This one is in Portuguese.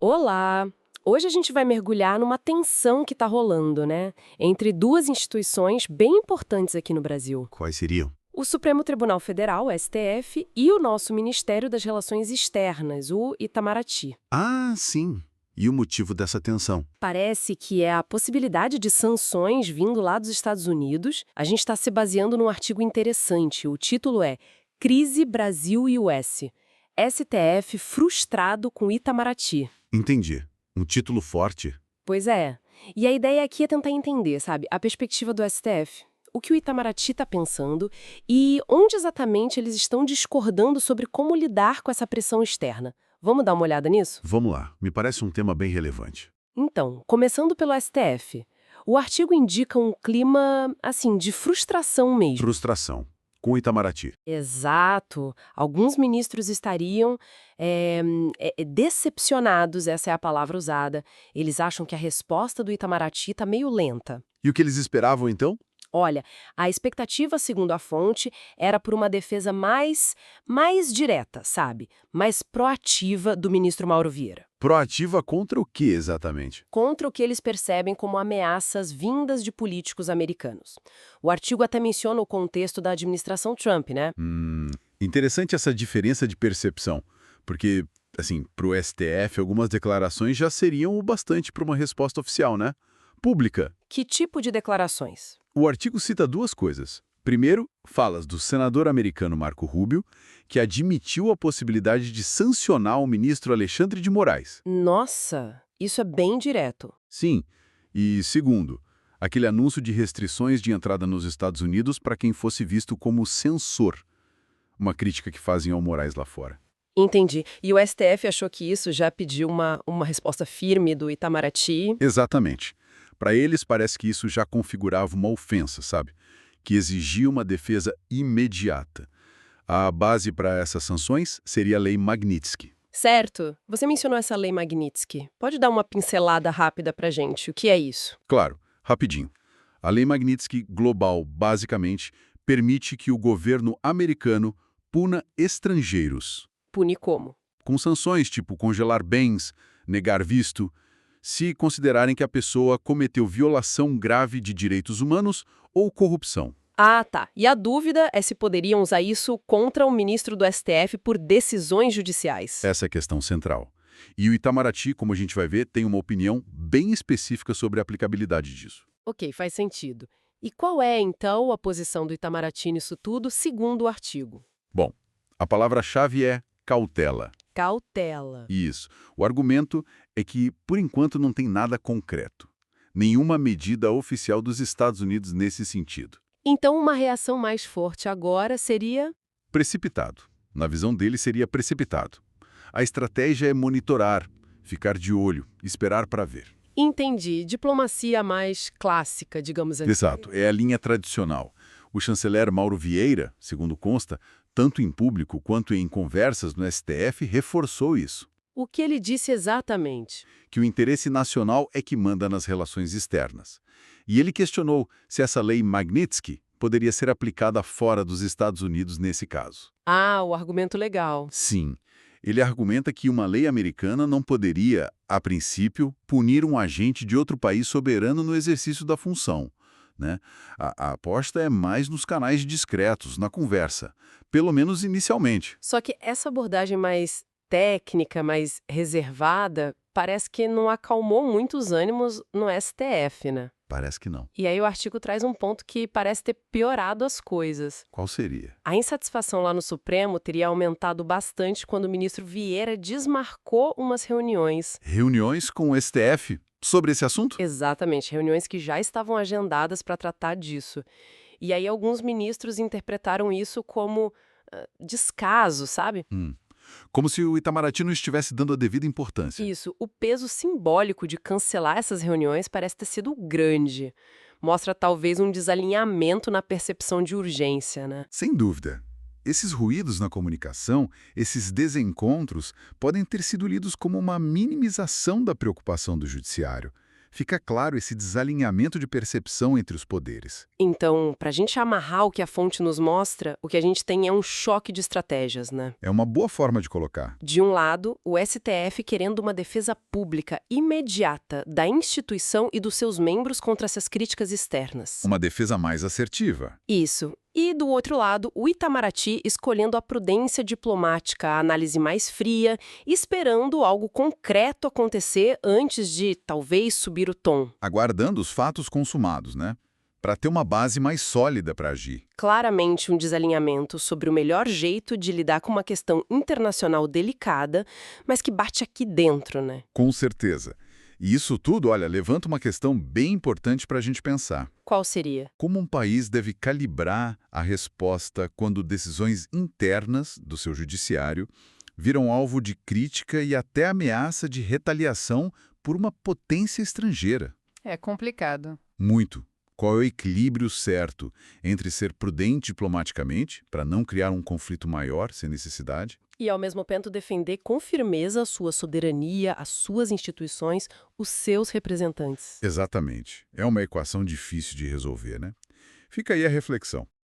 Olá! Hoje a gente vai mergulhar numa tensão que está rolando, né? Entre duas instituições bem importantes aqui no Brasil. Quais seriam? O Supremo Tribunal Federal, o STF, e o nosso Ministério das Relações Externas, o Itamaraty. Ah, sim. E o motivo dessa tensão? Parece que é a possibilidade de sanções vindo lá dos Estados Unidos. A gente está se baseando num artigo interessante. O título é Crise Brasil-US. STF frustrado com Itamaraty. Entendi. Um título forte. Pois é. E a ideia aqui é tentar entender, sabe, a perspectiva do STF. O que o Itamaraty está pensando e onde exatamente eles estão discordando sobre como lidar com essa pressão externa. Vamos dar uma olhada nisso? Vamos lá, me parece um tema bem relevante. Então, começando pelo STF. O artigo indica um clima, assim, de frustração mesmo. Frustração. Com o Itamaraty. Exato. Alguns ministros estariam decepcionados, essa é a palavra usada. Eles acham que a resposta do Itamaraty está meio lenta. E o que eles esperavam, então? Olha, a expectativa, segundo a fonte, era por uma defesa mais direta, sabe? Mais proativa do ministro Mauro Vieira. Proativa contra o que, exatamente? Contra o que eles percebem como ameaças vindas de políticos americanos. O artigo até menciona o contexto da administração Trump, né? Interessante essa diferença de percepção. Porque, assim, para o STF, algumas declarações já seriam o bastante para uma resposta oficial, né? Pública. Que tipo de declarações? O artigo cita duas coisas. Primeiro, falas do senador americano Marco Rubio, que admitiu a possibilidade de sancionar o ministro Alexandre de Moraes. Nossa, isso é bem direto. Sim. E segundo, aquele anúncio de restrições de entrada nos Estados Unidos para quem fosse visto como censor. Uma crítica que fazem ao Moraes lá fora. Entendi. E o STF achou que isso já pediu uma resposta firme do Itamaraty? Exatamente. Para eles, parece que isso já configurava uma ofensa, sabe? Que exigia uma defesa imediata. A base para essas sanções seria a Lei Magnitsky. Certo. Você mencionou essa lei Magnitsky. Pode dar uma pincelada rápida pra gente? O que é isso? Claro, rapidinho. A Lei Magnitsky Global, basicamente, permite que o governo americano puna estrangeiros, Punir como? com sanções tipo congelar bens, negar visto, se considerarem que a pessoa cometeu violação grave de direitos humanos ou corrupção. Ah, tá. E a dúvida é se poderiam usar isso contra o ministro do STF por decisões judiciais. Essa é a questão central. E o Itamaraty, como a gente vai ver, tem uma opinião bem específica sobre a aplicabilidade disso. Ok, faz sentido. E qual é, então, a posição do Itamaraty nisso tudo, segundo o artigo? Bom, a palavra-chave é cautela. Cautela. Isso. O argumento é que, por enquanto, não tem nada concreto. Nenhuma medida oficial dos Estados Unidos nesse sentido. Então, uma reação mais forte agora seria... Precipitado. Na visão dele, seria precipitado. A estratégia é monitorar, ficar de olho, esperar para ver. Entendi. Diplomacia mais clássica, digamos assim. Exato, é a linha tradicional. O chanceler Mauro Vieira, segundo consta, tanto em público quanto em conversas no STF, reforçou isso. O que ele disse exatamente? Que o interesse nacional é que manda nas relações externas. E ele questionou se essa lei Magnitsky poderia ser aplicada fora dos Estados Unidos nesse caso. Ah, o argumento legal. Sim, ele argumenta que uma lei americana não poderia, a princípio, punir um agente de outro país soberano no exercício da função, né? A aposta é mais nos canais discretos, na conversa, pelo menos inicialmente. Só que essa abordagem mais técnica, mais reservada, parece que não acalmou muito os ânimos no STF, né? Parece que não. E aí o artigo traz um ponto que parece ter piorado as coisas. Qual seria? A insatisfação lá no Supremo teria aumentado bastante quando o ministro Vieira desmarcou umas reuniões. Reuniões com o STF sobre esse assunto? Exatamente, reuniões que já estavam agendadas para tratar disso. E aí alguns ministros interpretaram isso como descaso, sabe? Como se o Itamaraty não estivesse dando a devida importância. Isso, o peso simbólico de cancelar essas reuniões parece ter sido grande. Mostra talvez um desalinhamento na percepção de urgência, né? Sem dúvida. Esses ruídos na comunicação, esses desencontros, podem ter sido lidos como uma minimização da preocupação do judiciário, fica claro esse desalinhamento de percepção entre os poderes. Então, para a gente amarrar o que a fonte nos mostra, o que a gente tem é um choque de estratégias, né? É uma boa forma de colocar. De um lado, o STF querendo uma defesa pública imediata da instituição e dos seus membros contra essas críticas externas. Uma defesa mais assertiva. Isso. E, do outro lado, o Itamaraty escolhendo a prudência diplomática, a análise mais fria, esperando algo concreto acontecer antes de, talvez, subir o tom. Aguardando os fatos consumados, né? Para ter uma base mais sólida para agir. Claramente um desalinhamento sobre o melhor jeito de lidar com uma questão internacional delicada, mas que bate aqui dentro, né? Com certeza. E isso tudo, olha, levanta uma questão bem importante para a gente pensar. Qual seria? Como um país deve calibrar a resposta quando decisões internas do seu judiciário viram alvo de crítica e até ameaça de retaliação por uma potência estrangeira? É complicado. Muito. Qual é o equilíbrio certo entre ser prudente diplomaticamente, para não criar um conflito maior sem necessidade, E, ao mesmo tempo, defender com firmeza a sua soberania, as suas instituições, os seus representantes. exatamente. É uma equação difícil de resolver, né? Fica aí a reflexão.